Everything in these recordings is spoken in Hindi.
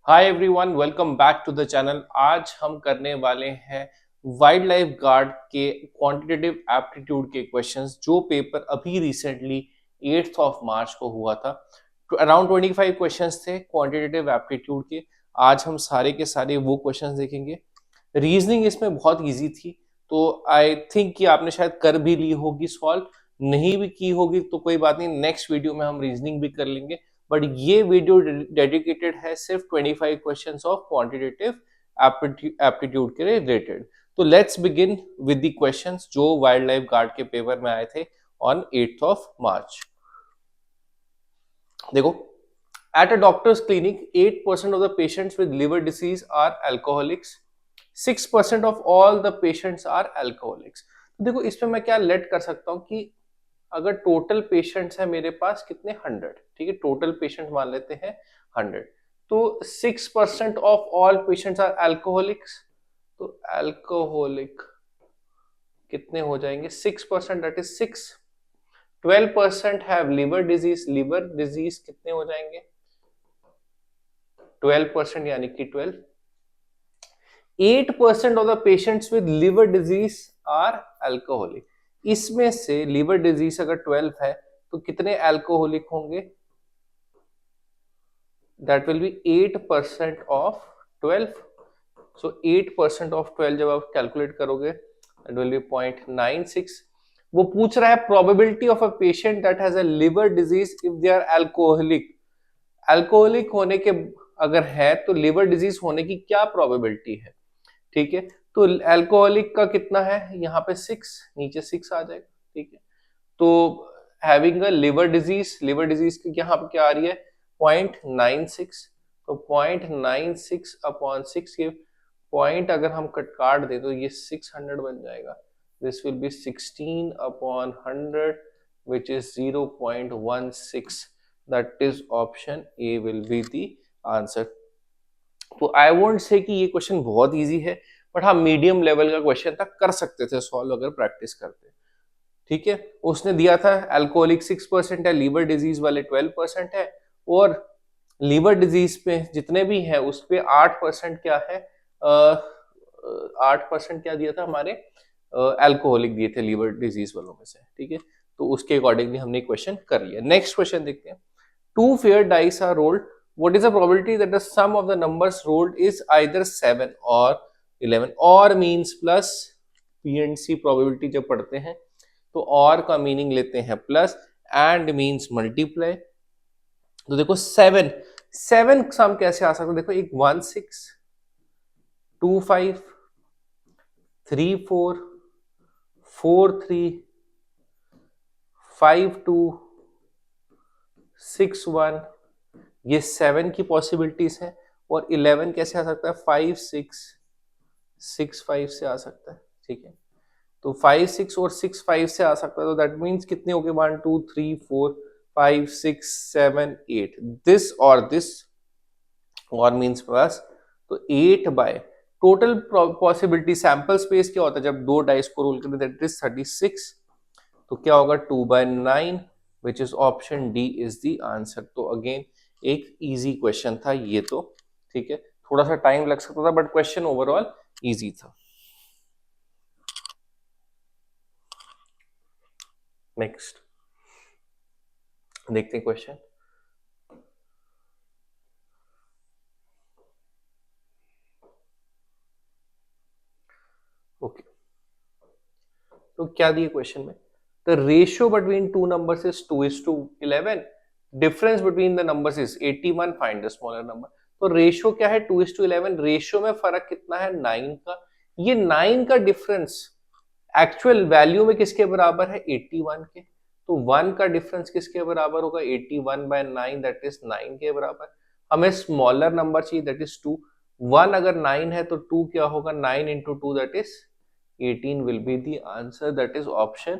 Hi everyone, welcome back to the channel. आज हम करने वाले हैं वाइल्ड लाइफ गार्ड के क्वांटिटेटिव एप्टीट्यूड के क्वेश्चंस, जो पेपर अभी रिसेंटली 8th ऑफ मार्च को हुआ था। अराउंड 25 क्वेश्चंस थे क्वांटिटेटिव एप्टीट्यूड के। आज हम सारे के सारे वो क्वेश्चंस देखेंगे। रीजनिंग इसमें बहुत इजी थी, तो आई थिंक कि आपने शायद कर भी ली होगी सॉल्व। नहीं भी की होगी तो कोई बात नहीं, नेक्स्ट वीडियो में हम रीजनिंग भी कर लेंगे। बट ये वीडियो डेडिकेटेड है सिर्फ 25 क्वेश्चंस ऑफ क्वांटिटेटिव एप्टीट्यूड के रिलेटेड। तो let's begin with the questions जो वाइल्ड लाइफ गार्ड के पेपर में आए थे ऑन 8th ऑफ मार्च। देखो, at a doctor's clinic 8% of the patients with liver disease are alcoholics, 6% of all the patients are alcoholics. देखो, इसमें मैं क्या लेट कर सकता हूं कि अगर टोटल पेशेंट्स है मेरे पास कितने 100, ठीक है, टोटल पेशेंट मान लेते हैं 100, तो 6% of all patients are alcoholics. तो अल्कोहलिक कितने हो जाएंगे? 6%, that is 6। 12% have liver disease, liver disease कितने हो जाएंगे? 12%, यानी कि 12। 8% of the patients with liver disease are alcoholic. इसमें से लिवर डिजीज अगर 12 है तो कितने अल्कोहलिक होंगे? That will be 8% of 12। So 8% of 12 जब आप कैलकुलेट करोगे दैट विल बी 0.96। वो पूछ रहा है probability of a patient that has a liver disease if they are alcoholic. Alcoholic होने के अगर है तो लिवर डिजीज होने की क्या प्रोबेबिलिटी है? ठीक है, तो अल्कोहलिक का कितना है? यहाँ पे 6, नीचे 6 आ जाएगा। ठीक है, तो having a liver disease, liver disease की यहाँ पे क्या आ रही है? 0.96। तो 0.96 अपॉन 6, ये पॉइंट अगर हम काट दे तो ये 600 बन जाएगा। This will B 16 upon 100 which is 0.16। That is option A will be the answer. तो आई वोंट से कि ये क्वेश्चन बहुत इजी है, बट हाँ मीडियम लेवल का क्वेश्चन था, कर सकते थे सॉल्व अगर प्रैक्टिस करते। ठीक है, उसने दिया था अल्कोहलिक 6% है, लीवर डिजीज वाले 12% है, और लीवर डिजीज पे जितने भी है उस पे 8% क्या है? 8% क्या दिया था हमारे? अल्कोहलिक दिए थे लीवर डिजीज वालों में से। ठीक है, तो उसके अकॉर्डिंगली हमने क्वेश्चन कर लिया। नेक्स्ट क्वेश्चन देखते हैं। Two fair dice are rolled, what is the probability that the sum of the numbers rolled is either 7 or 11? और means plus PNC probability जब पढ़ते हैं तो और का मीनिंग लेते हैं प्लस, एंड मीन्स मल्टीप्लाई। तो देखो 7 सम कैसे आ सकता है? देखो, एक 1 6 2 5 3 4 4 3 5 2 6 1, ये 7 की पॉसिबिलिटीज है। और 11 कैसे आ सकता है? 5 6 6 5 से आ सकता है। ठीक है, तो 5 6 और 6 5 से आ सकता है, तो दैट मीन्स कितने हो गए? 1 2 3 4 5 6 7 8, दिस और दिस, और मीन्स प्लस। तो 8 by total possibility, sample space क्या होता है जब दो डाइस को रोल करते? That is 36। तो क्या होगा? 2/9, which is option D is the answer. तो अगेन एक इजी क्वेश्चन था ये तो। ठीक है, थोड़ा सा टाइम लग सकता था बट क्वेश्चन ओवरऑल इजी था। नेक्स्ट देखते हैं क्वेश्चन। ओके, तो क्या दिए क्वेश्चन में? The ratio between two numbers is 2:11। Difference between the numbers is 81, find the smaller number. तो रेशियो क्या है? 2:11। रेशियो में फर्क कितना है? 9 का। ये 9 का डिफरेंस एक्चुअल वैल्यू में किसके बराबर है? 81 के। तो 1 का डिफरेंस किसके बराबर होगा? 81/9, दैट इज 9 के बराबर। हमें स्मॉलर नंबर चाहिए, दैट इज 2। 1 अगर 9 है तो 2 क्या होगा? 9 into 2 that is 18 will be the answer, that is option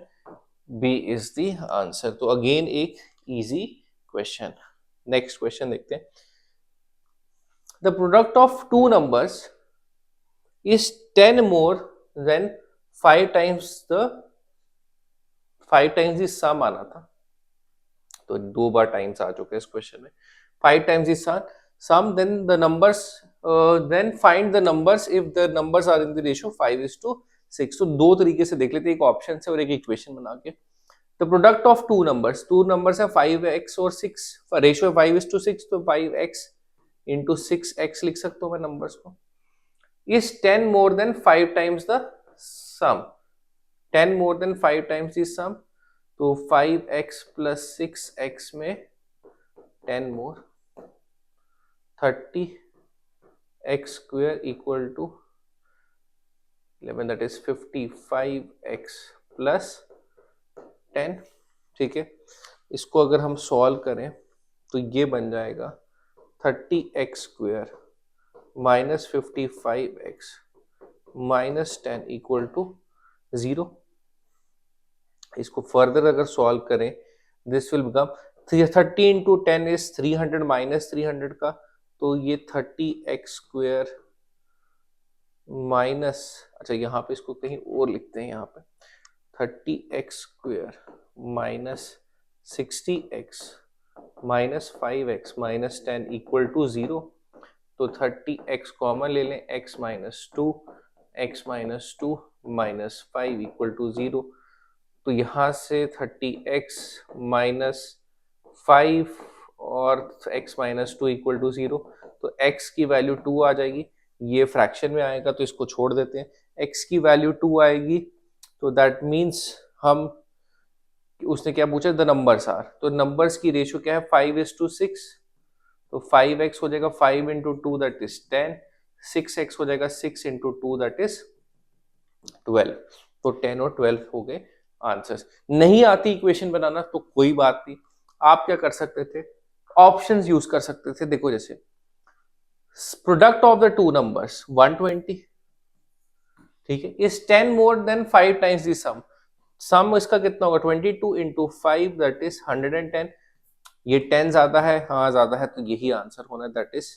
B is the answer। तो अगेन एक इजी क्वेश्चन। नेक्स्ट क्वेश्चन देखते हैं। The product of two numbers is 10 more than 5 times the 5 times the sum आना था, तो 2 बार टाइम्स आ चुके हैं इस क्वेश्चन में। 5 times the sum, sum, then find the numbers if the numbers are in the ratio 5:6. तो दो तरीके से देख लेते हैं, एक ऑप्शन से और एक इक्वेशन बना के. The product of two numbers है 5x और 6, रेशियो 5:6, तो 5x into 6x लिख सकता हूँ मैं नंबर्स को. Is 10 more than 5 times the sum? 10 more than 5 times the sum, तो 5x plus 6x में 10 more, 30x square equal to 11, that is 55x plus 10. ठीक है, इसको अगर हम सॉल्व करें तो ये बन जाएगा 30x square minus 55x minus 10 equal to 0. इसको फर्दर अगर सॉल्व करें, this will become 30 into 10 is 300 minus 300 का, तो ये 30x स्क्वायर माइनस, अच्छा यहाँ पे इसको कहीं और लिखते हैं, यहाँ पे 30x square minus 60x minus 5x minus 10 equal to 0. तो 30x कॉमन ले लें, x minus 2 x minus 2 minus 5 equal to 0. तो यहाँ से 30x माइनस 5 और x माइनस 2 इक्वल टू 0, तो x की वैल्यू 2 आ जाएगी. ये फ्रैक्शन में आएगा तो इसको छोड़ देते हैं. x की वैल्यू 2 आएगी, तो दैट मीन्स हम, उसने क्या पूछा, द नंबर्स आर, तो नंबर्स की रेशियो क्या है 5:6, तो 5x हो जाएगा 5 इंटू 2 दैट इज 10, 6x हो जाएगा 6 इंटू 2 दैट इज 12. तो 10 और 12 हो गए आंसर्स. नहीं आती इक्वेशन बनाना तो कोई बात नहीं, आप क्या कर सकते थे, ऑप्शंस यूज कर सकते थे. देखो जैसे product of the two numbers 120, ठीक है, is 10 more than 5 times the sum. Sum इसका कितना होगा 22 इंटू 5 दैट इज 110. ये 10 ज्यादा है, हाँ ज्यादा है, तो यही आंसर होना है, दैट इज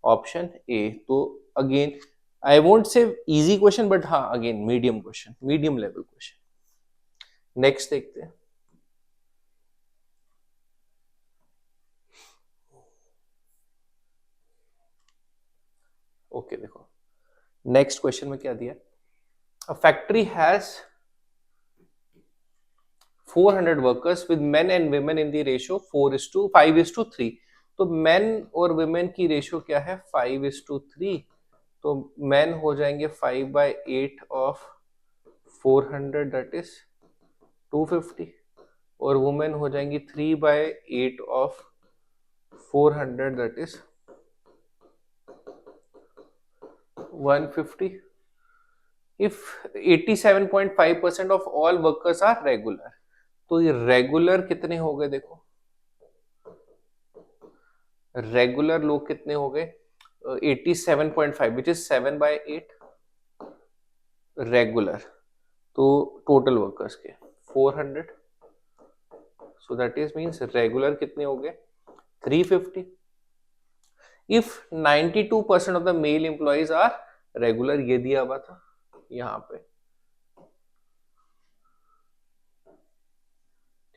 ऑप्शन ए. तो again I won't say easy question, but हाँ again medium question, medium level question. Next देखते हैं. ओके देखो नेक्स्ट क्वेश्चन में क्या दिया. A factory has 400 workers with men and women in the ratio 5:3. तो मेन और वुमेन की रेशियो क्या है 5:3, तो मेन हो जाएंगे 5/8 ऑफ 400 दैट इज 250, और वुमेन हो जाएंगी 3/8 of 400 that is 150. If 87.5% of all workers are regular, तो ये रेगुलर कितने हो गए, देखो रेगुलर लोग कितने हो गए 87.5 विच इज 7/8 रेगुलर. तो टोटल वर्कर्स के 400, so that is means regular कितने हो गए 350. If 92% of the male employees are regular, ये दिया हुआ था यहाँ पे,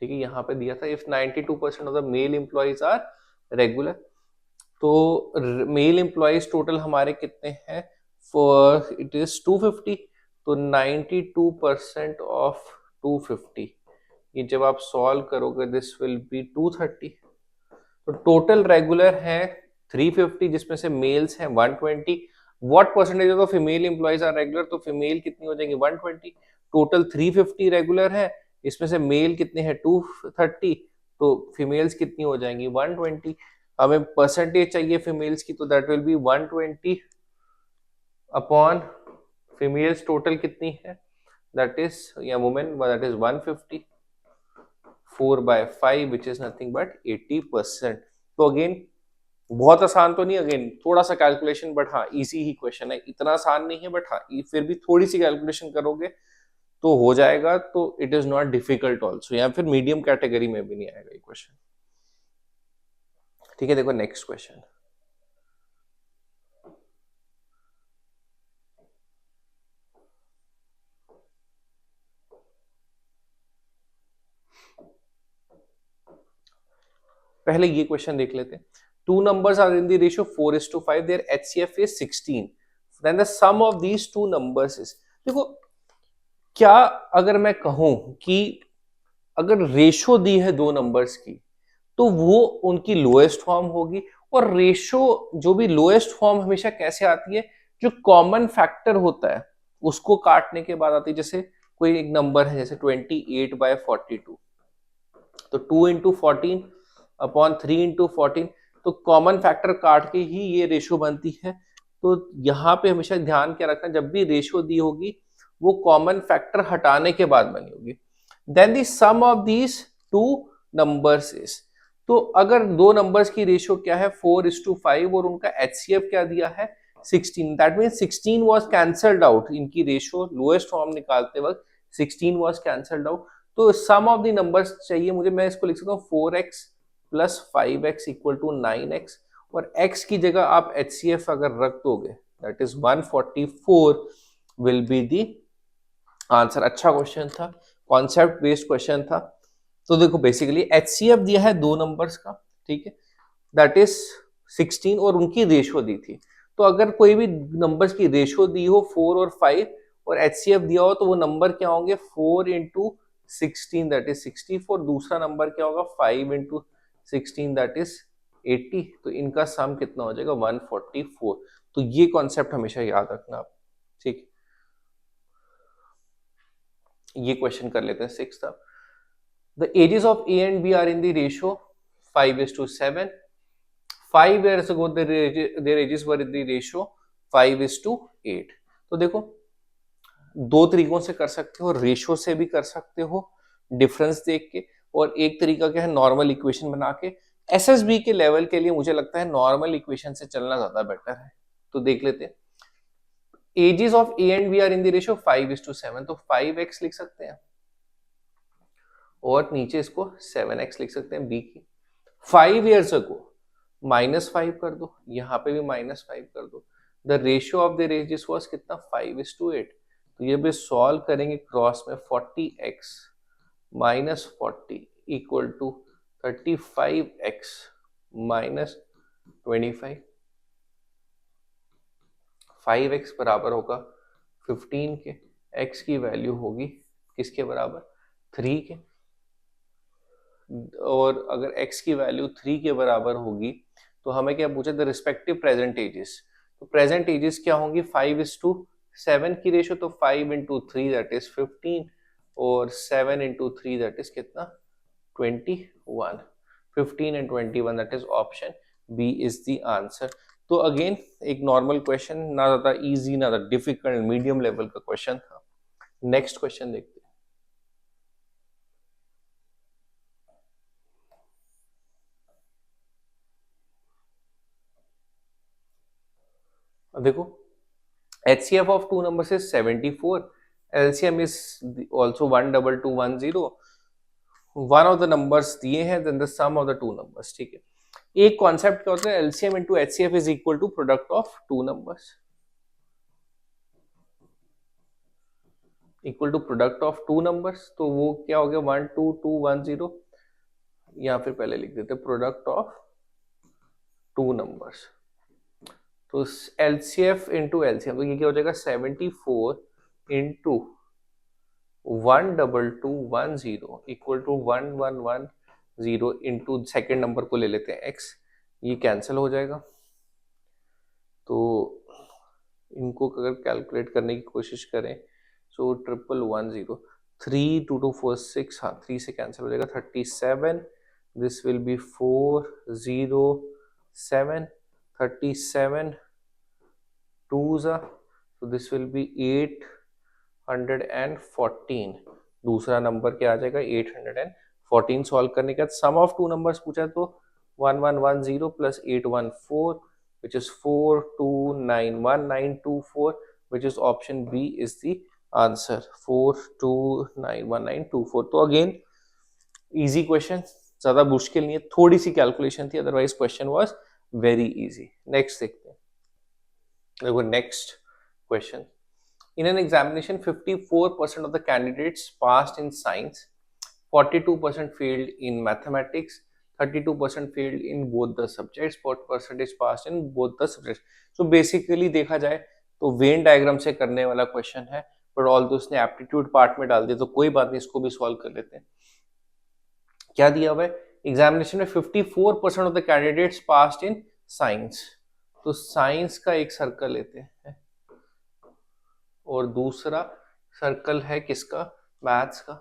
ठीक है, यहाँ पे दिया था if 92% of the male employees are regular. तो मेल एम्प्लॉइज टोटल हमारे कितने हैं, फॉर इट इज 250, तो 92% ऑफ 250, ये जब आप सॉल्व करोगे दिस विल बी 230. तो टोटल रेगुलर है 350, जिसमें से मेल्स हैं 120. What percentage of female employees are regular, तो फीमेल कितनी हो जाएंगी 120. टोटल 350 रेगुलर है, इसमें से मेल कितने हैं 230, तो फीमेल्स कितनी हो जाएंगी 120. हमें परसेंटेज चाहिए फीमेल्स की, तो that will be 120 upon females total कितनी है, दैट इज या women, that is 150, 4/5 which is nothing but 80%. तो अगेन बहुत आसान तो नहीं, अगेन थोड़ा सा कैलकुलेशन, बट हाँ इजी ही क्वेश्चन है, इतना आसान नहीं है, बट हाँ फिर भी थोड़ी सी कैलकुलेशन करोगे तो हो जाएगा. तो it is not difficult also, या फिर मीडियम कैटेगरी में भी नहीं आएगा ये क्वेश्चन. ठीक है, देखो नेक्स्ट क्वेश्चन. पहले ये क्वेश्चन देख लेते हैं. two numbers are in the ratio 4:5, their HCF is 16. Then the sum of these two numbers is, देखो क्या अगर मैं कहूं कि अगर रेशो दी है दो नंबर्स की तो वो उनकी लोएस्ट फॉर्म होगी, और रेशो जो भी लोएस्ट फॉर्म हमेशा कैसे आती है, जो कॉमन फैक्टर होता है उसको काटने के बाद आती है। जैसे कोई एक नंबर है जैसे 28/42, तो 2 इंटू 14 अपॉन 3 इंटू 14, तो कॉमन फैक्टर काट के ही ये रेशो बनती है। तो यहाँ पे हमेशा ध्यान क्या रखना, जब भी रेशो दी होगी वो कॉमन फैक्टर हटाने के बाद बनी होगी। Then the sum of these two numbers is, तो अगर दो नंबर्स की रेशो क्या है 4:5 और उनका HCF क्या दिया है 16, that means 16 was cancelled out, इनकी रेशो लोएस्ट फॉर्म निकालते वक्त 16 वॉज कैंसल्ड आउट। तो सम ऑफ द नंबर्स चाहिए मुझे, मैं इसको लिख सकता हूँ 4x plus 5x equal to 9x, और x की जगह आप HCF अगर रख दोगे that is 144 will be the answer. अच्छा क्वेश्चन था, कॉन्सेप्ट बेस्ड क्वेश्चन था। तो देखो बेसिकली HCF दिया है दो नंबर्स का, ठीक है, दैट इज 16 और उनकी रेशो दी थी। तो अगर कोई भी नंबर्स की रेशो दी हो 4 और 5 और HCF दिया हो तो वो नंबर क्या होंगे 4 इंटू 16 दैट इज 64, दूसरा नंबर क्या होगा 5 इंटू 16 दैट इज 80। तो इनका सम कितना हो जाएगा 144। तो ये कॉन्सेप्ट हमेशा याद रखना आप, ठीक। ये क्वेश्चन कर लेते हैं 6th। अब the ages of A and B are in the ratio 5:7. 5 years ago their ages were in the ratio 5:8. तो देखो दो तरीकों से कर सकते हो, रेशो से भी कर सकते हो डिफरेंस देख के, और एक तरीका क्या है नॉर्मल इक्वेशन बना के। एसएसबी के लेवल के लिए मुझे लगता है नॉर्मल इक्वेशन से चलना ज्यादा बेटर है। तो देख लेते हैं, ages of A and B are in the ratio 5:7, तो 5x लिख सकते हैं और नीचे इसको 7x लिख सकते हैं बी की। 5 years ago -5 कर दो, यहाँ पे भी -5 कर दो। The ratio of the ages was कितना 5:8। तो ये भी सॉल्व करेंगे क्रॉस में 40x minus 40 equal to 35x minus 25। 5x बराबर होगा 15 के, x की वैल्यू होगी किसके बराबर 3 के, और अगर x की वैल्यू 3 के बराबर होगी तो हमें क्या पूछा द रिस्पेक्टिव प्रेजेंट एजेस। तो प्रेजेंट एजेस क्या होंगी 5:7 की रेशियो, तो 5 इंटू 3 दैट इज 15 और 7 इंटू 3 दैट इज कितना 21। 15 and 21 that is option B is the answer. तो अगेन एक नॉर्मल क्वेश्चन, ना ज्यादा इजी ना ज्यादा डिफिकल्ट, मीडियम लेवल का क्वेश्चन था। नेक्स्ट क्वेश्चन देखते हैं। देखो HCF of two numbers is 74, LCM is also 12210, one of the numbers दिए हैं then the sum of the two numbers, ठीक है। एक कॉन्सेप्ट क्या होता है LCM into HCF is equal to product of two numbers, equal to product of two numbers. तो वो क्या हो गया 12210, या फिर पहले लिख देते प्रोडक्ट ऑफ टू नंबर्स। तो LCF into LCM, तो ये क्या हो जाएगा 74 into 12210 equal to 1110 into second number को ले लेते हैं x, ये कैंसिल हो जाएगा। तो इनको अगर कैलकुलेट करने की कोशिश करें सो 1110, 3 2 2 4 6, हाँ 3 से कैंसिल हो जाएगा 37, this will B 407, 37 2s, so this will be 814। दूसरा नंबर क्या आ जाएगा 814। सॉल्व करने के बाद सम ऑफ टू नंबर्स पूछा तो 1110 plus 814 which is 429194 which is option B is the answer, 429194। तो अगेन इजी क्वेश्चन, ज्यादा मुश्किल नहीं है, थोड़ी सी कैलकुलेशन थी, otherwise question was very easy. Next देखते हैं। देखो next question, in an examination 54% of the candidates passed in science, 42% failed in mathematics, 32% failed in both the subjects, what percentage passed in both the subjects. So basically देखा जाए तो वेन डायग्राम से करने वाला क्वेश्चन है, बट ऑल तो उसने एप्टीट्यूड पार्ट में डाल दिया, तो कोई बात नहीं, इसको भी सॉल्व कर लेते हैं। क्या दिया हुआ है एग्जामिनेशन में 54% of the candidates passed in science, तो साइंस का एक सर्कल लेते हैं और दूसरा सर्कल है किसका, मैथ्स का।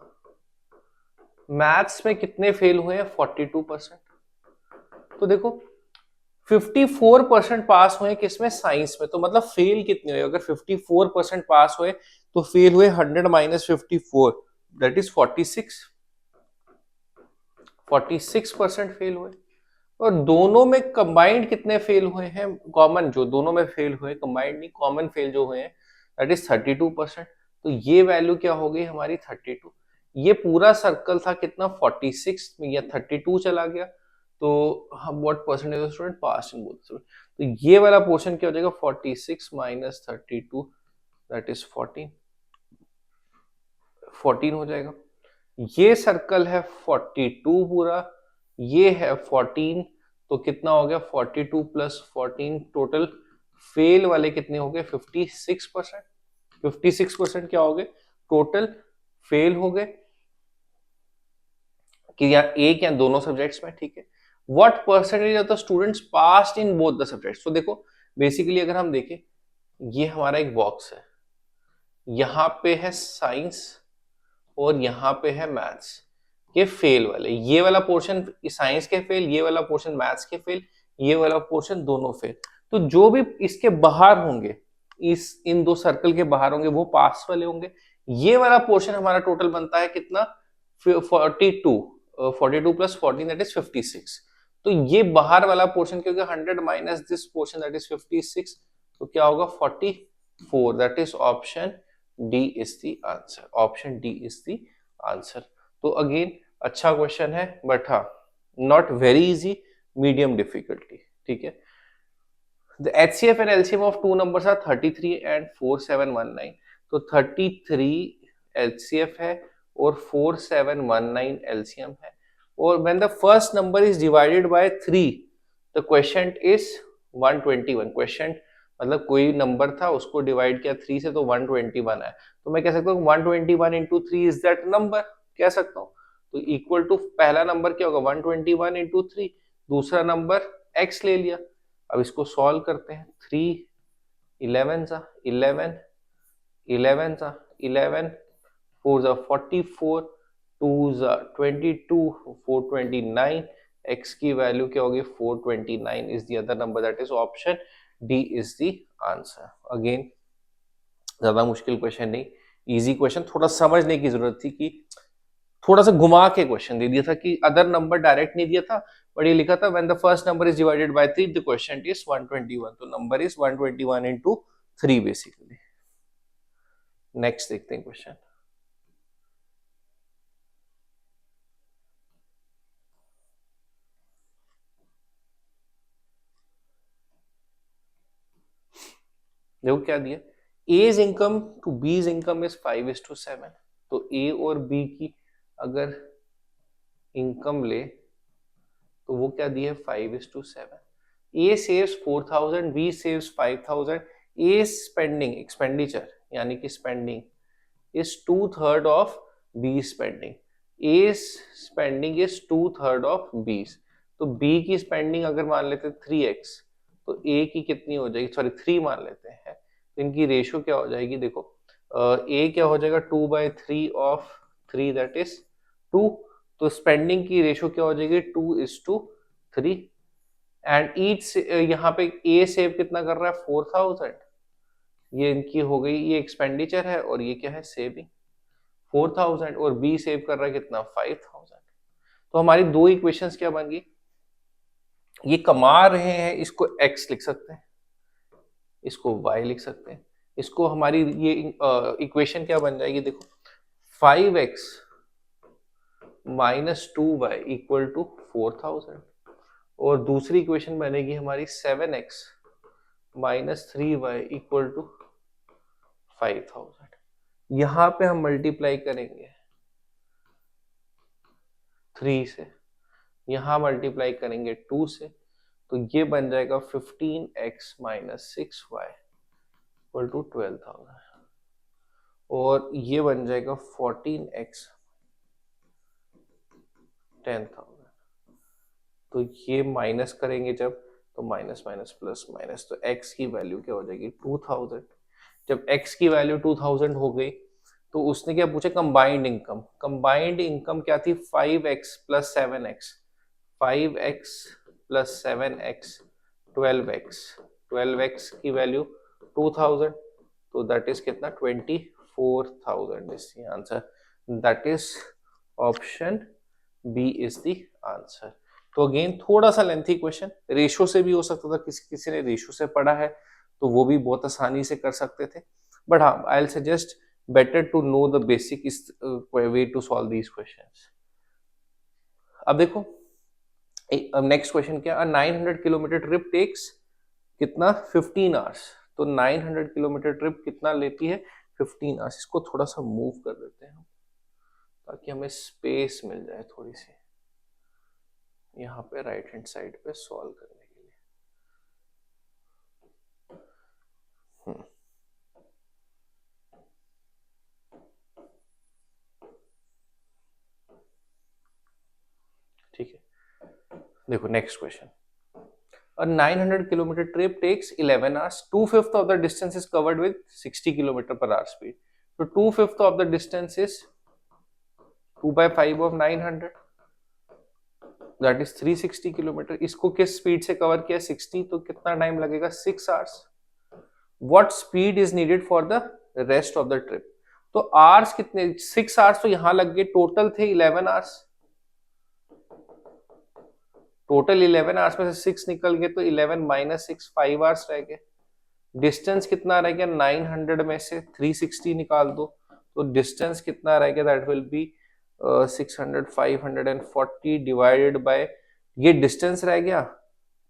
मैथ्स में कितने फेल हुए हैं 42%, तो देखो 54% पास हुए किसमें, साइंस में, तो मतलब फेल कितने हुए, अगर 54% पास हुए तो फेल हुए 100 माइनस 54, दैट इज 46% फेल हुए। और दोनों में कंबाइंड कितने फेल हुए हैं, कॉमन जो दोनों में फेल हुए, कंबाइंड नहीं, कॉमन फेल जो हुए हैं दैट इज 32%, तो ये वैल्यू क्या हो गई हमारी 32। ये पूरा सर्कल था कितना 46 में, या 32 चला गया, तो हम what percentage of student pass in both, तो ये वाला पोर्शन क्या हो जाएगा 46 माइनस 32 दैट इज 14 हो जाएगा। ये सर्कल है 42 पूरा, ये है 14, तो कितना हो गया 42 प्लस 14, टोटल फेल वाले कितने हो गए 56%। 56% क्या हो गए टोटल फेल हो गए, कि या एक या दोनों सब्जेक्ट्स में, ठीक है। What percentage of the students passed in both the subjects, तो देखो बेसिकली अगर हम देखें, ये हमारा एक बॉक्स है, यहाँ पे है साइंस और यहाँ पे है मैथ्स के फेल वाले, ये वाला पोर्शन साइंस के फेल, ये वाला पोर्शन मैथ्स के फेल, ये वाला पोर्शन दोनों फेल, तो जो भी इसके बाहर होंगे, इस इन दो सर्कल के बाहर होंगे वो पास वाले होंगे। ये वाला पोर्शन हमारा टोटल बनता है कितना 42 प्लस 14 दैट इज 56, तो ये बाहर वाला पोर्शन क्योंकि 100 minus this portion that is 56, तो क्या होगा 44, that is option D is the answer, option D is the answer. तो अगेन अच्छा क्वेश्चन है, बट हाँ not very easy, medium difficulty, ठीक है। The HCF and LCM of two numbers are 33 and 4719, तो 33 LCF है और 4719 LCM है, और when the first number is divided by 3 the quotient is 121, question मतलब कोई नंबर था उसको डिवाइड किया 3 से तो 121 है, तो मैं कह सकता हूँ 121 इंटू 3 इज दैट नंबर, कह सकता हूँ। तो इक्वल टू पहला नंबर क्या होगा 121 इंटू 3, दूसरा नंबर x ले लिया। अब इसको सॉल्व करते हैं, 3 11 सा 11 11 सा 11 4 सा 44 2 सा 22 429, x की वैल्यू क्या होगी 429 is the other number, that is option D is the answer. Again ज्यादा मुश्किल क्वेश्चन नहीं, इजी क्वेश्चन, थोड़ा समझने की जरूरत थी कि थोड़ा सा घुमा के क्वेश्चन दे दिया था कि अदर नंबर डायरेक्ट नहीं दिया था, बट ये लिखा था when the first number is divided by 3 the question is 121, तो number is 121 into 3 basically. Next देखते हैं क्वेश्चन। देखो क्या दिया, A's income to B's income is 5:7, तो A और B की अगर इनकम ले तो वो क्या दिया 5:7। A saves 4,000, B saves 5,000, A spending expenditure यानी कि spending is 2/3 of B spending, A spending is 2/3 of B, तो B की स्पेंडिंग अगर मान लेते 3x तो A की कितनी हो जाएगी, सॉरी 3 मान लेते हैं, तो इनकी रेशियो क्या हो जाएगी, देखो A क्या हो जाएगा 2/3 of 3 दैट इज 2, तो स्पेंडिंग की रेशियो क्या हो जाएगी 2:3, एंड ईच यहाँ पे A सेव कितना कर रहा है 4,000, ये इनकी हो गई, ये एक्सपेंडिचर है और ये क्या है सेविंग 4,000, और बी सेव कर रहा है कितना 5,000, तो हमारी दो इक्वेशंस क्या बन गई, ये कमा रहे हैं इसको x लिख सकते हैं, इसको y लिख सकते हैं, इसको हमारी ये इक्वेशन क्या बन जाएगी, देखो 5x minus 2y equal to 4,000, और दूसरी इक्वेशन बनेगी हमारी 7x minus 3y equal to 5,000। यहां पे हम मल्टीप्लाई करेंगे 3 से, यहाँ मल्टीप्लाई करेंगे 2 से, तो ये बन जाएगा 15x minus 6y equal to 12,000, और ये बन जाएगा 14x 10,000। तो ये माइनस करेंगे जब, तो माइनस माइनस प्लस माइनस, तो x की वैल्यू क्या हो जाएगी 2000। जब x की वैल्यू 2000 हो गई तो उसने क्या पूछा, कंबाइंड इनकम। कंबाइंड इनकम क्या थी, 5x plus 7x, 5x plus 7x 12x, 12x की वैल्यू 2000, तो दैट इज कितना 24,000 is the answer. That is option B is the answer. तो अगेन थोड़ा सा लेंथी क्वेश्चन, रेशो से भी हो सकता था, किसी ने रेशो से पढ़ा है तो वो भी बहुत आसानी से कर सकते थे, बट हाँ I will suggest better to know the basic is way to solve these questions। अब देखो नेक्स्ट क्वेश्चन क्या, 900 किलोमीटर ट्रिप टेक्स कितना 15 आवर्स। तो 900 किलोमीटर ट्रिप कितना लेती है 15 आवर्स। इसको थोड़ा सा मूव कर देते हैं हम ताकि हमें स्पेस मिल जाए थोड़ी सी यहाँ पे राइट हैंड साइड पे सॉल्व करने के लिए। ठीक है, देखो next question, a 900 kilometer trip takes 11 hours, 2/5 of the distance is covered with 60 kilometer per hour speed, so 2/5 of the distance is 2 by 5 of 900, that is 360 kilometer। इसको किस स्पीड से कवर किया 60, तो कितना टाइम लगेगा 6 hours। what speed is needed for the rest of the trip, तो hours कितने 6 hours, तो यहां लग गए, टोटल थे 11 hours, टोटल 11 आवर्स में से 6 निकल गए, तो 11 माइनस 6 5 आवर्स रह गए। डिस्टेंस कितना रह गया 900 में से 360 निकाल दो, तो डिस्टेंस कितना रह गया, that will be 600 540 divided by, ये डिस्टेंस रह गया,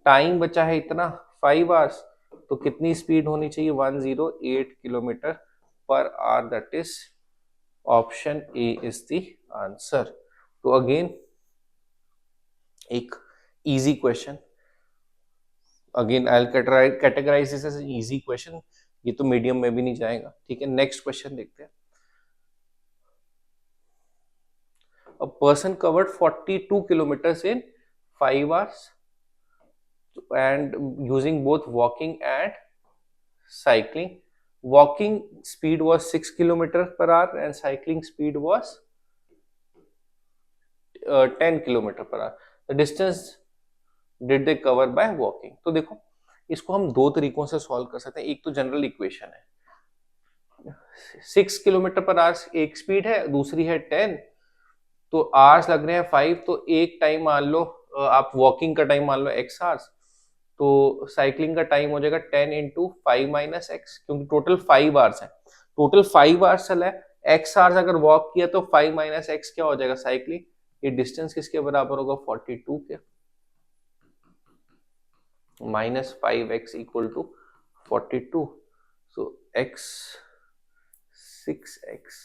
टाइम बचा है इतना 5 आवर्स, तो कितनी स्पीड होनी चाहिए 108 kilometre per hour, that is option A is the answer. तो अगेन एक easy question, again I'll categorize this as an easy question, ये तो मीडियम में भी नहीं जाएगा। ठीक है, नेक्स्ट क्वेश्चन देखते हैं। A person covered 42 kilometers in 5 hours and using both walking and cycling, walking speed was 6 kilometers per hour and cycling speed was 10 kilometer per hour, the distance did they cover by walking. तो देखो इसको हम दो तरीकों से सॉल्व कर सकते हैं। एक तो जनरल इक्वेशन है, 6 किलोमीटर पर आवर एक स्पीड है, दूसरी है 10, तो आवर्स लग रहे हैं 5, तो एक टाइम मान लो आप वॉकिंग का टाइम मान लो x आवर्स, तो साइकिलिंग का टाइम हो जाएगा 10 इंटू 5 माइनस एक्स, क्योंकि टोटल 5 आवर्स है, टोटल 5 आवर्स चला है, x आवर्स अगर वॉक किया तो 5 माइनस एक्स क्या हो जाएगा साइकिलिंग, ये डिस्टेंस किसके बराबर होगा 42 के, minus 5x equal to 42, so x 6x,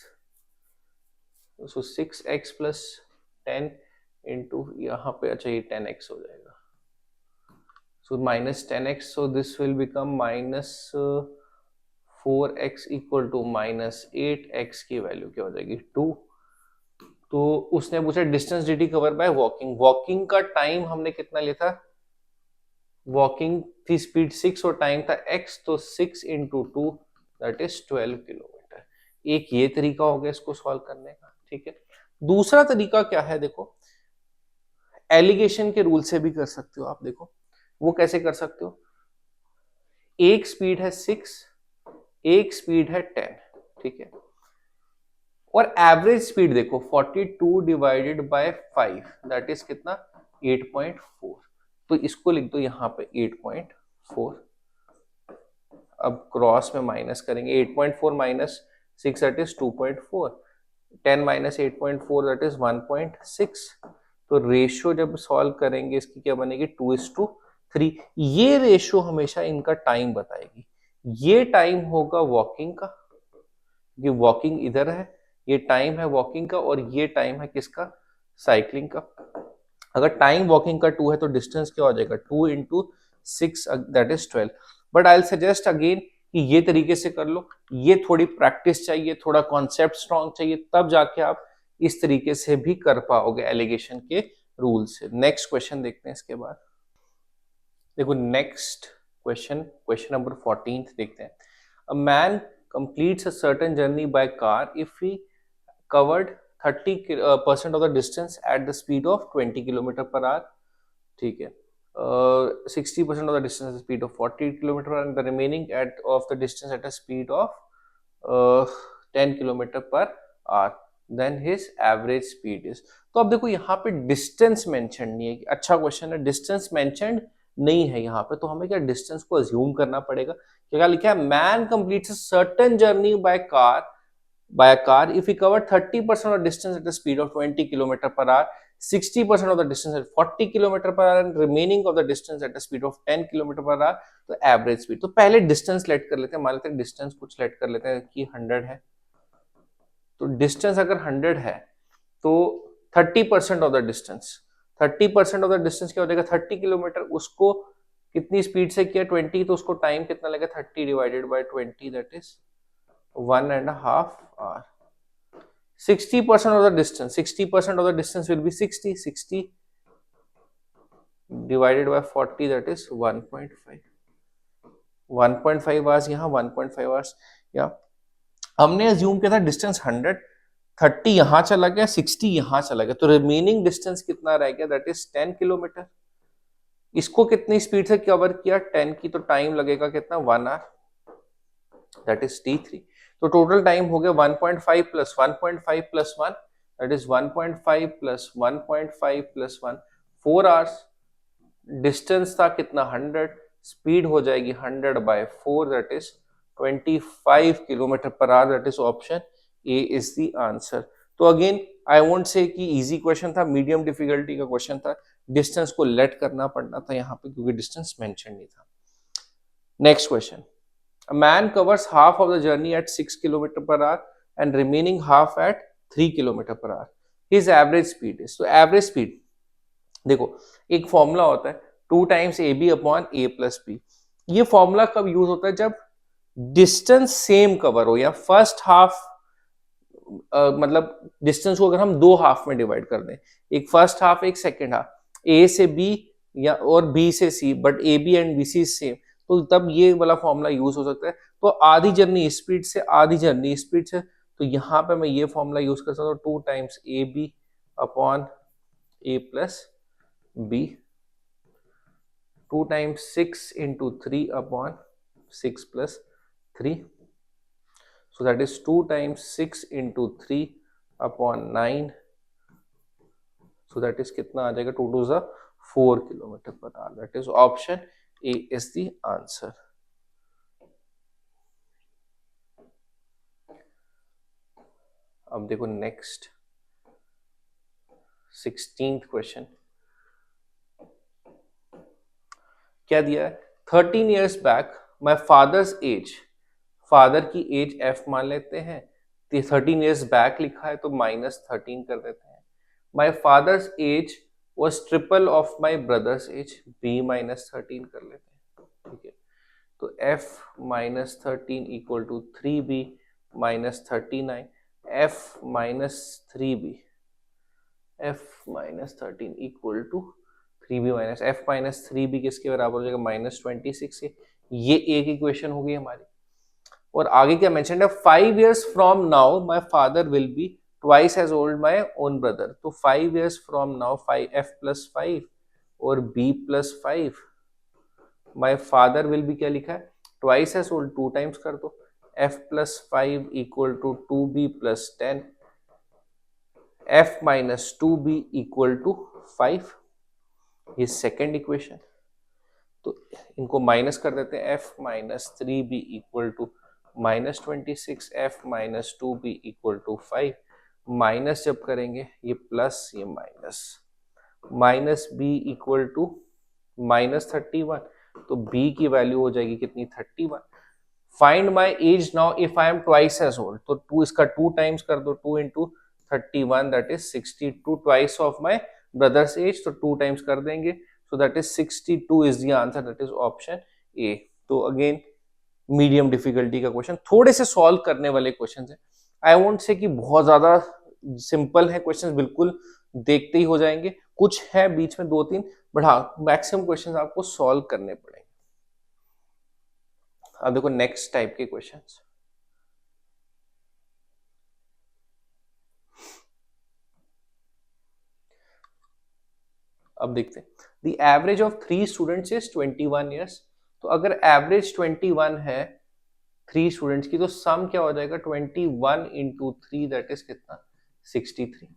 so 6x plus 10 into यहाँ पे अच्छा ये 10x हो जाएगा, so minus 10x, so this will become minus 4x equal to minus 8x की वैल्यू क्या हो जाएगी 2। तो उसने पूछा distance did cover by walking, walking का टाइम हमने कितना लिया था, वॉकिंग थी स्पीड 6 और टाइम था x, तो 6 इंटू 2 दैट इज 12 किलोमीटर। एक ये तरीका हो गया इसको सॉल्व करने का। ठीक है, दूसरा तरीका क्या है, देखो एलिगेशन के रूल से भी कर सकते हो आप। देखो वो कैसे कर सकते हो, एक स्पीड है 6, एक स्पीड है 10, ठीक है, और एवरेज स्पीड देखो 42 डिवाइडेड बाय 5 दैट इज कितना 8.4, तो इसको लिख दो यहाँ पे 8.4, अब क्रॉस में माइनस करेंगे 8.4 minus 6 that is 2.4, 10 minus 8.4 that is 1.6, तो रेशियो जब सॉल्व करेंगे इसकी क्या बनेगी 2:3। ये रेशियो हमेशा इनका टाइम बताएगी, ये टाइम होगा वॉकिंग का, ये वॉकिंग इधर है, ये टाइम है वॉकिंग का, और ये टाइम है किसका साइकिलिंग का। अगर टाइम वॉकिंग का 2 है तो डिस्टेंस क्या हो जाएगा 2 into 6 that is 12। But I suggest again कि ये तरीके से कर लो, ये थोड़ी प्रैक्टिस चाहिए, थोड़ा कॉन्सेप्ट स्ट्रॉन्ग चाहिए, तब जाके आप इस तरीके से भी कर पाओगे एलिगेशन के रूल से। नेक्स्ट क्वेश्चन देखते हैं इसके बाद। देखो नेक्स्ट क्वेश्चन, क्वेश्चन नंबर 14 देखते हैं। A man completes a certain journey by car if he covered 30% of the distance at the speed of 20 kilometre per our, ठीक है। 60% of the distance at the speed of 40 kilometre per our, and the remaining of the distance at a speed of 10 kilometre per our, then his average speed is। तो अब देखो यहाँ पे डिस्टेंस मेंशन नहीं है। अच्छा क्वेश्चन है, डिस्टेंस मेंशनड नहीं है यहाँ पे, तो हमें क्या डिस्टेंस को अज्यूम करना पड़ेगा। क्या लिखा है, man completes a certain journey by a car if he covered 30% of the distance at the speed of 20 km per hour, 60% of the distance at 40 km per hour, and remaining of the distance at the speed of 10 km per hour, तो एवरेज स्पीड। तो पहले डिस्टेंस लेट कर लेते हैं, मान लेते हैं डिस्टेंस कुछ लेट कर लेते हैं कि 100 है। तो डिस्टेंस अगर 100 है तो 30% of the distance, 30% of the distance क्या हो जाएगा 30 किलोमीटर, उसको कितनी स्पीड से किया 20, तो उसको टाइम कितना लगेगा 30 divided by 20 that is 1.5 hour। 60% of the distance, 60% of the distance will be 60 divided by 40 that is 1.5 hours, यहाँ 1.5 hours। या हमने अज्यूम किया था डिस्टेंस 100, 30 यहाँ चला गया, 60 यहाँ चला गया, तो रिमेनिंग डिस्टेंस कितना रह गया दैट इज 10 किलोमीटर। इसको कितनी स्पीड से कवर किया 10 की, तो टाइम लगेगा कितना 1 hour दैट इज t3। तो टोटल टाइम हो गया 1.5 plus 1.5 plus 1 that is 1.5 plus 1.5 plus 1 4 hours. Distance था कितना 100, स्पीड हो जाएगी 100 by 4 that is 25 kilometre per hour, that is option A is the answer. तो अगेन आई वोंट से कि इजी क्वेश्चन था, मीडियम डिफिकल्टी का क्वेश्चन था, डिस्टेंस को लेट करना पड़ना था यहाँ पे क्योंकि डिस्टेंस मेंशन नहीं था। Next question, a man covers half of the journey at 6 km per hour and remaining half at 3 km per hour, his average speed is। तो एवरेज स्पीड देखो एक फॉर्मूला होता है 2 times A B upon A plus B. ये फॉर्मूला कब यूज होता है, जब डिस्टेंस सेम कवर हो या फर्स्ट हाफ, मतलब डिस्टेंस को अगर हम 2 हाफ में डिवाइड कर दें, एक फर्स्ट हाफ एक सेकेंड हाफ, ए से बी या और बी से C, but A B and B C same, तो तब ये वाला फॉर्मूला यूज हो सकता है। तो आधी जर्नी स्पीड से आधी जर्नी स्पीड से, तो यहाँ पे मैं ये फॉर्मूला यूज कर सकता हूँ 2 times A B upon A plus B, 2 times 6 into 3 upon 6 plus 3, so that is 2 times 6 into 3 upon 9, so that is कितना आ जाएगा 2 to the 4 kilometre per our, that is option A is the answer। अब देखो नेक्स्ट 16th क्वेश्चन क्या दिया है, 13 years back my father's age, father की एज एफ मान लेते हैं, 13 years बैक लिखा है तो -13 कर देते हैं। My father's age was triple of my brother's age, B -13 कर लेते हैं, ठीक है। तो f -13 equal to 3b -39, f -3b, f -13 equal to 3b minus f -3b किसके बराबर हो जाएगा -26 के। ये एक इक्वेशन होगी हमारी। और आगे क्या मेंशन है, 5 years from now my father will be twice as old my own brother। तो 5 years from now 5f plus 5 और b plus 5, my father will be क्या लिखा है twice as old, 2 टाइम्स कर दो, f plus 5 equal to 2b plus 10, f minus 2b equal to 5, ये सेकेंड इक्वेशन। तो इनको माइनस कर देते हैं, f minus 3b equal to -26, f minus 2b equal to 5, minus जब करेंगे ये प्लस ये minus, minus b equal to -31, तो b की वैल्यू हो जाएगी कितनी 31। Find my age now if I am twice as old, तो 2 इसका 2 टाइम्स कर दो, 2 into 31 दैट is 62, twice of my brother's age, तो 2 टाइम्स कर देंगे, so that is 62 is the answer, that is option A. तो अगेन मीडियम डिफिकल्टी का क्वेश्चन, थोड़े से सॉल्व करने वाले क्वेश्चन है। आई वोंट से कि बहुत ज्यादा सिंपल है क्वेश्चन, बिल्कुल देखते ही हो जाएंगे, कुछ है बीच में 2-3, बट हाँ मैक्सिमम क्वेश्चन आपको सॉल्व करने पड़ेंगे। अब देखो नेक्स्ट टाइप के क्वेश्चंस, अब देखते हैं। The average of 3 students is 21 years. तो अगर एवरेज 21 है 3 स्टूडेंट्स की, तो सम क्या हो जाएगा 21 इंटू 3, दैट इज कितना 63।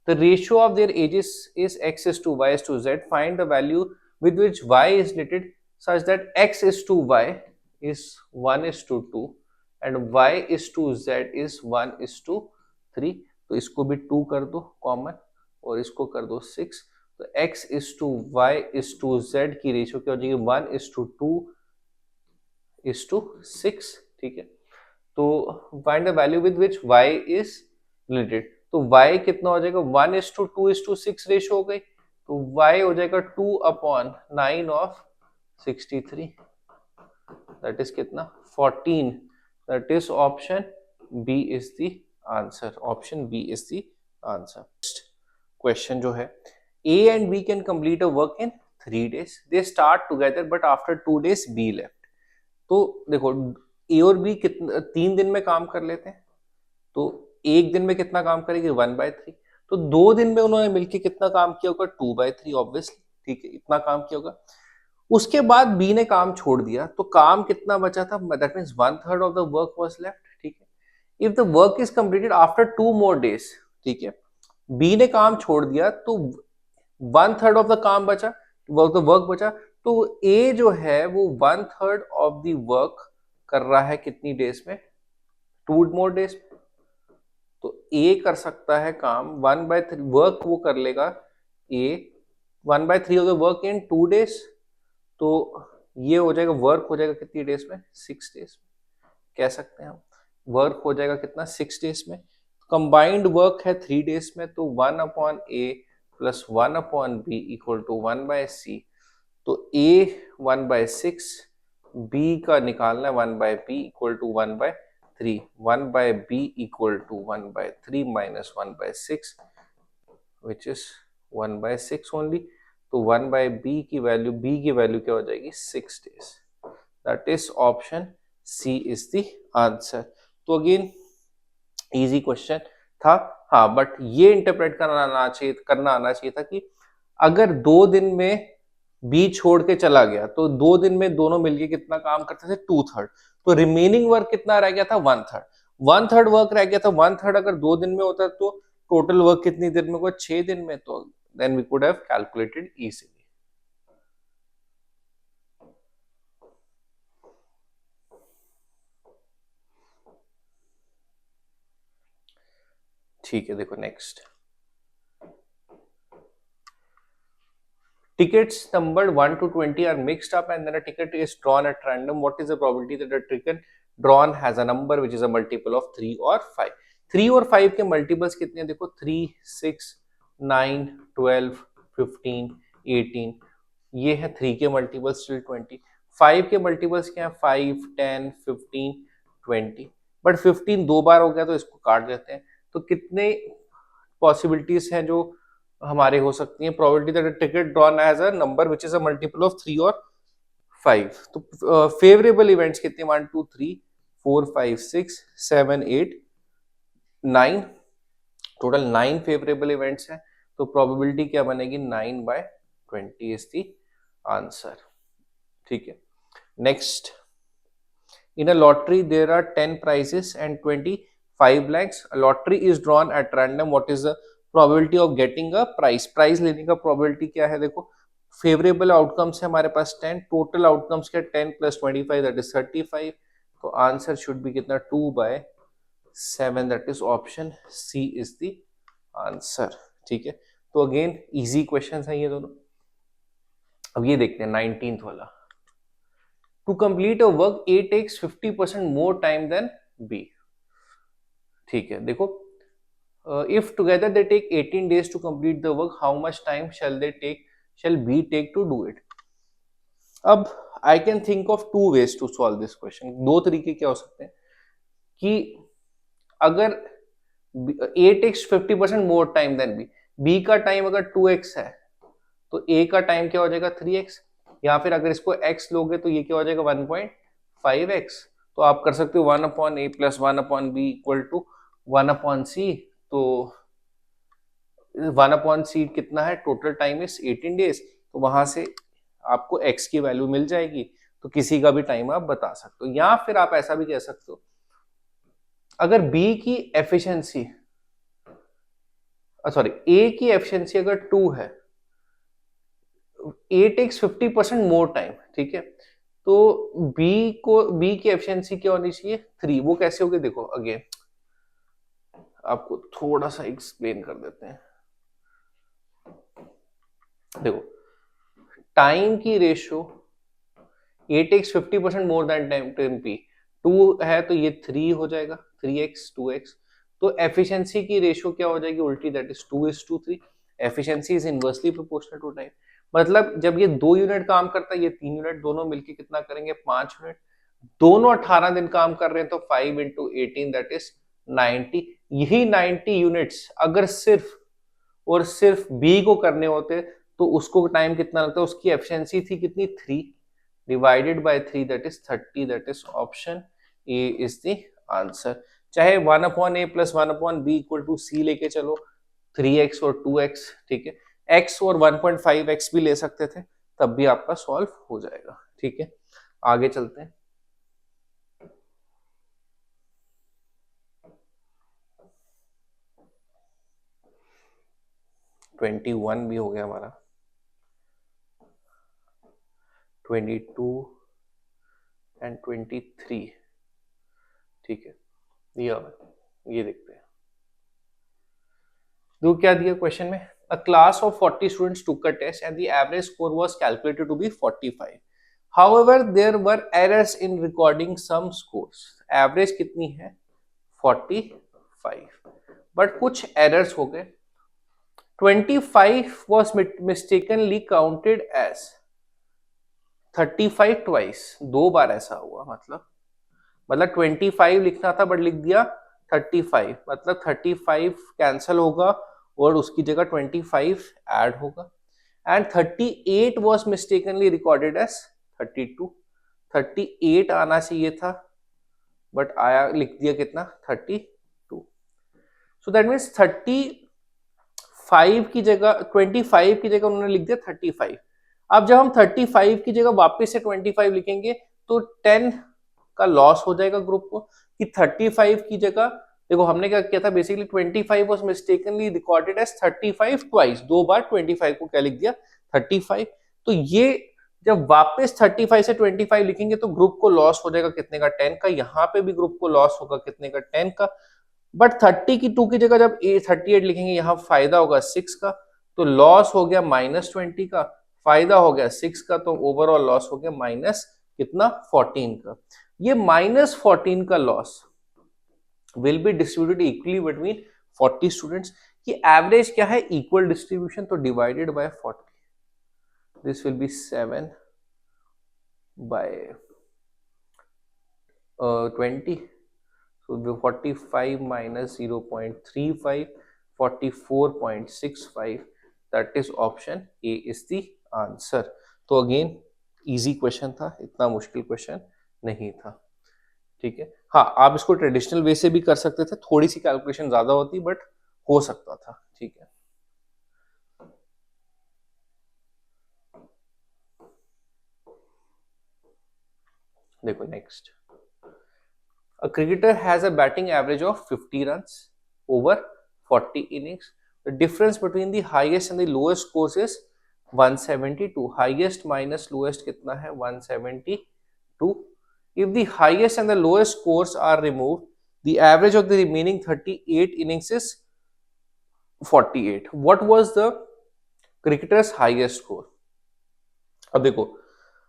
The ratio of their ages is x is to y is to z. Find the value with which y is related such that x is to y is 1 is to 2 and y is to z is 1 is to 3. तो इसको भी 2 कर दो कॉमन और इसको कर दो 6, तो x is to y is to z की रेशियो क्या हो जाएगी 1 is to 2 is to 6, ठीक है। तो find the value with which y is related, तो y कितना हो जाएगा 1 is to 2 is to 6 ratio हो गई, तो y हो जाएगा 2/9 ऑफ 63, दैट इज कितना 14, that is option B is the answer, option B is the answer. Question जो है, A and B can complete a work in 3 days. They start together but after 2 days B left. तो देखो A और B कितना 3 दिन में काम कर लेते हैं, तो एक दिन में कितना काम करेंगे 1/3, तो 2 दिन में उन्होंने मिलकर कितना काम किया होगा 2/3 ऑब्वियसली, ठीक है, इतना काम किया होगा। उसके बाद बी ने काम छोड़ दिया, तो काम कितना बचा था, that means 1/3 of the work was left, ठीक है। If the work is completed after 2 more days, ठीक है, बी ने काम छोड़ दिया तो 1/3 ऑफ द काम बचा, वर्क बचा, तो ए जो है वो 1/3 ऑफ द वर्क कर रहा है कितनी डेज में 2 more days। तो ए कर सकता है काम 1/3 वर्क वो कर लेगा, ए 1/3 of the work in 2 days, तो ये हो जाएगा वर्क हो जाएगा कितनी डेज में 6 days में, कह सकते हैं हम वर्क हो जाएगा कितना 6 days में। कंबाइंड वर्क है 3 days में, तो 1/a plus 1/b equal to 1/c, तो a 1/6, b का निकालना है 1/b equal to 1/3, 1/b equal to 1/3 minus 1/6 which is 1/6 only, तो 1/b की वैल्यू, b की वैल्यू क्या हो जाएगी 6 days, that is option C is the answer. तो अगेन इजी क्वेश्चन था, हाँ, बट ये इंटरप्रेट करना आना चाहिए था कि अगर 2 दिन में बी छोड़ के चला गया, तो 2 दिन में दोनों मिलके कितना काम करते थे 2/3, तो रिमेनिंग वर्क कितना रह गया था 1/3, 1/3 वर्क रह गया था, 1/3 अगर 2 दिन में होता तो टोटल वर्क कितनी देर में हुआ 6 दिन में, तो then we could have calculated easily. ठीक है, देखो next, tickets numbered 1 to 20 are mixed up and then a ticket is drawn at random. What is the probability that a ticket drawn has a number which is a multiple of 3 or 5? 3 और 5 के मल्टीपल्स कितने हैं देखो 3, 6, 9, 12, 15, 18, ये है 3 के मल्टीपल्स टिल 20। 5 के मल्टीपल्स क्या है 5, 10, 15, 20, बट 15 2 बार हो गया तो इसको काट देते हैं। तो कितने पॉसिबिलिटीज हैं जो हमारे हो सकती हैं, probability that ticket drawn as a number which is a multiple of 3 और 5। तो फेवरेबल इवेंट्स कितने 1, 2, 3, 4, 5, 6, 7, 8, 9, टोटल 9 फेवरेबल इवेंट्स हैं, तो प्रोबेबिलिटी क्या बनेगी 9/20 इज द आंसर, ठीक है। Next, in a lottery there are 10 prizes and 25 lakhs. A lottery is drawn at random. What is the probability of getting a prize? Prize लेने का probability क्या है देखो, फेवरेबल आउटकम्स है हमारे पास 10, टोटल आउटकम्स क्या 10 + 25 दैट इज 35, तो आंसर शुड बी कितना 2/7, that is option C is the answer, ठीक है। तो अगेन इजी क्वेश्चंस हैं ये दोनों। अब ये देखते हैं 19th वाला, to complete a work A takes 50% more time than B, ठीक है। देखो if together they take 18 days to complete the work, how much time shall B take to do it? अब I can think of two ways to solve this question. दो तरीके क्या हो सकते हैं कि अगर A takes 50% more time than B का टाइम अगर 2x है तो A का टाइम क्या हो जाएगा 3x, या फिर अगर इसको x लोगे तो ये क्या हो जाएगा 1.5x। तो आप कर सकते हो 1/a + 1/b = 1/c। तो 1/c कितना है, टोटल टाइम इज 18 डेज, तो वहां से आपको x की वैल्यू मिल जाएगी। तो किसी का भी टाइम आप बता सकते हो, या फिर आप ऐसा भी कह सकते हो अगर B की एफिशिएंसी A की एफिशिएंसी अगर 2 है, A टेक्स 50% मोर टाइम, ठीक है, तो B की एफिशिएंसी क्या होनी चाहिए 3। वो कैसे होगी देखो, अगेन आपको थोड़ा सा एक्सप्लेन कर देते हैं। देखो टाइम की ratio A takes 50% more than time B, 2 है तो ये 3 हो जाएगा, 3x 2x। तो एफिशिएंसी की रेशियो क्या हो जाएगी उल्टी, that is 2:3। Efficiency is inversely proportional to time, मतलब जब ये 2 यूनिट काम करता है, ये 3 यूनिट, दोनों मिलके कितना करेंगे 5 यूनिट। दोनों 18 दिन काम कर रहे हैं तो 5 × 18 दैट इज 90। यही 90 यूनिट्स अगर सिर्फ और सिर्फ बी को करने होते तो उसको टाइम कितना लगता है, उसकी एफिशिएंसी थी कितनी 3 divided by 3 that is 30। That is option A is the answer. चाहे 1/a + 1/b = c लेके चलो, 3x और 2x, ठीक है, x और 1.5x भी ले सकते थे, तब भी आपका सॉल्व हो जाएगा। ठीक है, आगे चलते हैं। ट्वेंटी 21 भी हो गया हमारा, 22 एंड 23, ठीक है, ये देखते हैं। देखो क्या दिया क्वेश्चन में, a class of 40 students took a test and the average score was calculated to be 45. However, there were errors in recording some scores. Average कितनी है 45, but कुछ errors हो गए। 25 was mistakenly counted as 35 twice, 2 बार ऐसा हुआ, मतलब 25 लिखना था बट लिख दिया 35, मतलब 35 कैंसल होगा और उसकी जगह 25 ऐड होगा। And 38 was mistakenly recorded as 32, 38 आना चाहिए था बट आया, लिख दिया कितना 32। सो दैट मीन्स 35 की जगह 25 की जगह उन्होंने लिख दिया 35। अब जब हम 35 की जगह वापस से 25 लिखेंगे तो 10 का लॉस हो जाएगा ग्रुप को, कि 35 की जगह देखो हमने क्या किया था, basically 25 was mistakenly recorded as 35 twice, 2 बार 25 को क्या लिख दिया 35। तो ये जब वापस 35 से 25 लिखेंगे तो ग्रुप को लॉस हो जाएगा कितने का 10 का, यहाँ पे भी ग्रुप को लॉस होगा कितने का 10 का। बट 30 की 2 की जगह जब 38 लिखेंगे यहाँ फायदा होगा 6 का, तो लॉस हो गया -20 का, फायदा हो गया 6 का, तो ओवरऑल लॉस हो गया माइनस कितना 14 का। ये -14 का loss will be distributed equally between 40 students. की एवरेज क्या है इक्वल डिस्ट्रीब्यूशन, तो divided by 40, this will be 7 by 20, so 45 minus 0.35, 44.65, that is option A is the answer। तो अगेन इजी क्वेश्चन था, इतना मुश्किल क्वेश्चन नहीं था। ठीक है, हाँ आप इसको ट्रेडिशनल वे से भी कर सकते थे, थोड़ी सी कैलकुलेशन ज्यादा होती बट हो सकता था। ठीक है, देखो next, a cricketer has a batting average of 50 runs over 40 innings. The difference between the highest and the lowest scores is 172. Highest minus lowest कितना है 172. If the highest and the lowest scores are removed, the average of the remaining 38 innings is 48. What was the cricketer's highest score? अब देखो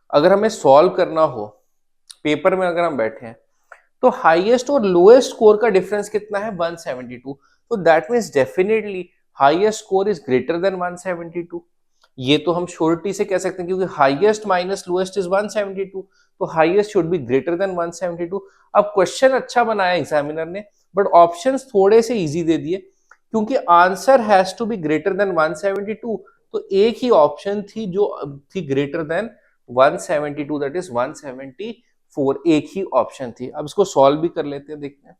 अगर हमें सॉल्व करना हो पेपर में, अगर हम बैठे हैं तो हाईएस्ट और लोएस्ट स्कोर का डिफरेंस कितना है 172। तो that means definitely highest score is greater than 172। ये तो हम श्योरिटी से कह सकते हैं क्योंकि हाईएस्ट माइनस लोएस्ट इज 172, तो highest should be greater than 172। अब क्वेश्चन अच्छा बनाया एग्जामिनर ने, बट ऑप्शंस थोड़े से इजी दे दिए क्योंकि answer has to be greater than 172। तो एक ही ऑप्शन थी जो थी ग्रेटर देन 172, दैट इज 174, एक ही ऑप्शन थी। अब इसको सॉल्व भी कर लेते हैं, देखते हैं।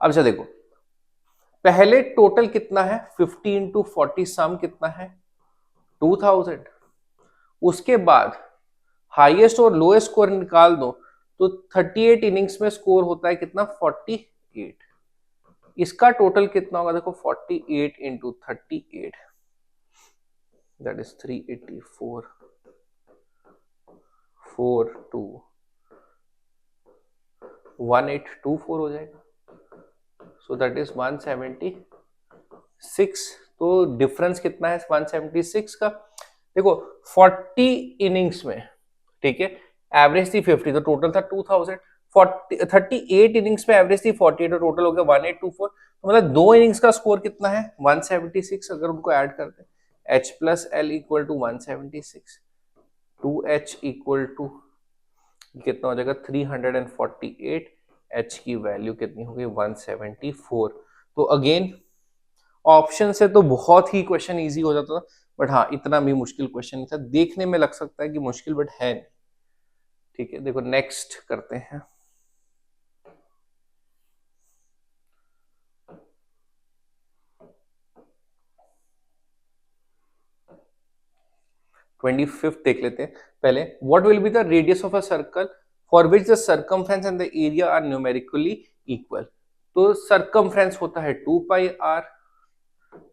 अब अच्छा देखो, पहले टोटल कितना है 50 इंटू 40 सम कितना है 2000। उसके बाद हाईएस्ट और लोएस्ट स्कोर निकाल दो तो 38 इनिंग्स में स्कोर होता है कितना 48। इसका टोटल कितना होगा देखो 48 इंटू 38, दैट इज 384, 42 1824 हो जाएगा। सो दैट इज 176। तो डिफरेंस कितना है 176 का? देखो 40 इनिंग्स में, ठीक है, एवरेज थी 50 तो टोटल था 2000। 38 इनिंग्स में एवरेज थी 48 तो टोटल हो गया 1824। तो मतलब 2 इनिंग्स का स्कोर कितना है 176। अगर उनको ऐड करते हैं H plus L equal to 176, 2H equal to कितना हो जाएगा 348, H की वैल्यू कितनी होगी 174। तो अगेन ऑप्शन से तो बहुत ही क्वेश्चन इजी हो जाता था, बट हाँ इतना भी मुश्किल क्वेश्चन नहीं था। देखने में लग सकता है कि मुश्किल, बट है नहीं। ठीक है, देखो नेक्स्ट करते हैं। ट्वेंटी फिफ्थ देख लेते हैं पहले। What will be the radius of a circle for which the circumference and the area are numerically equal. तो सर्कमफ्रेंस होता है 2 पाई आर,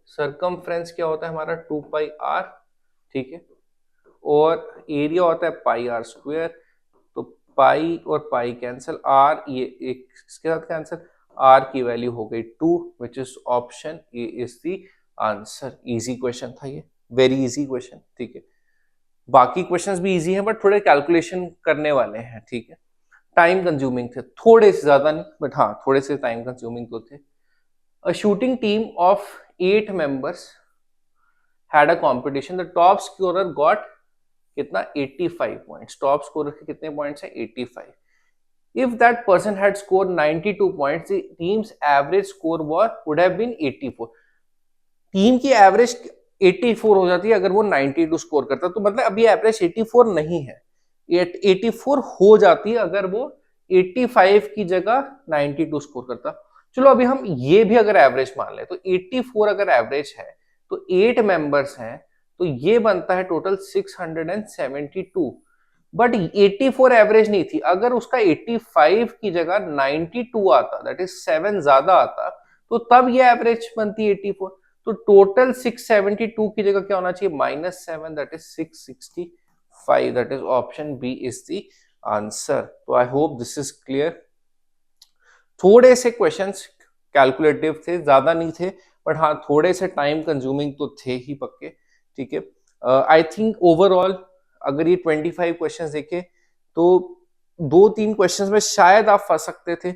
सर्कमफ्रेंस क्या होता है हमारा 2 पाई आर, ठीक है, और एरिया होता है पाई आर स्क्वायर। तो पाई और पाई कैंसिल, आर ये एक इसके साथ कैंसिल, आर की वैल्यू हो गई 2, which is option A is the answer. Easy question था ये, वेरी इजी क्वेश्चन, ठीक है। बाकी क्वेश्चंस भी इजी हैं बट थोड़े कैलकुलेशन करने वाले हैं, ठीक है। टाइम कंज्यूमिंग थे थोड़े से, ज्यादा नहीं बट हाँ थोड़े से टाइम कंज्यूमिंग तो थे। A shooting team of 8 members had a competition, the top scorer got कितना 85 पॉइंट्स। टॉप स्कोरर के कितने पॉइंट्स हैं 85। If that person had score 92 points, the team's average score would have been 84। Team की एवरेज 84 हो जाती है अगर वो 92 स्कोर करता, तो मतलब अभी एवरेज 84 नहीं है, 84 हो जाती है अगर वो 85 की जगह 92 स्कोर करता। चलो अभी हम ये भी अगर एवरेज मान ले तो 84 अगर एवरेज है तो 8 मेंबर्स हैं, तो ये बनता है टोटल 672। बट 84 एवरेज नहीं थी, अगर उसका 85 की जगह 92 आता, दैट इज 7 ज्यादा आता, तो तब ये एवरेज बनती 84। तो टोटल 672 की जगह क्या होना चाहिए -7, that is 665, that is option B is the answer. तो I hope this is clear. थोड़े से क्वेश्चंस कैलकुलेटिव थे, ज्यादा नहीं थे, बट हाँ थोड़े से टाइम कंज्यूमिंग तो थे ही पक्के, ठीक है। आई थिंक ओवरऑल अगर ये 25 क्वेश्चंस देखे तो 2-3 क्वेश्चंस में शायद आप फंस सकते थे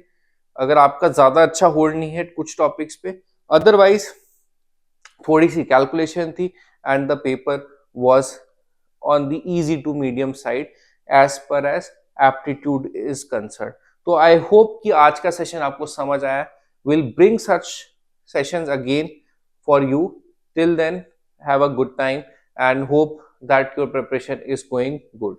अगर आपका ज्यादा अच्छा होल्ड नहीं है कुछ टॉपिक्स पे। अदरवाइज थोड़ी सी कैलकुलेशन थी and the paper was on the easy to medium side as per as aptitude is concern. तो आई होप कि आज का सेशन आपको समझ आया। Will bring such sessions again for you. Till then have a good time and hope that your preparation is going good.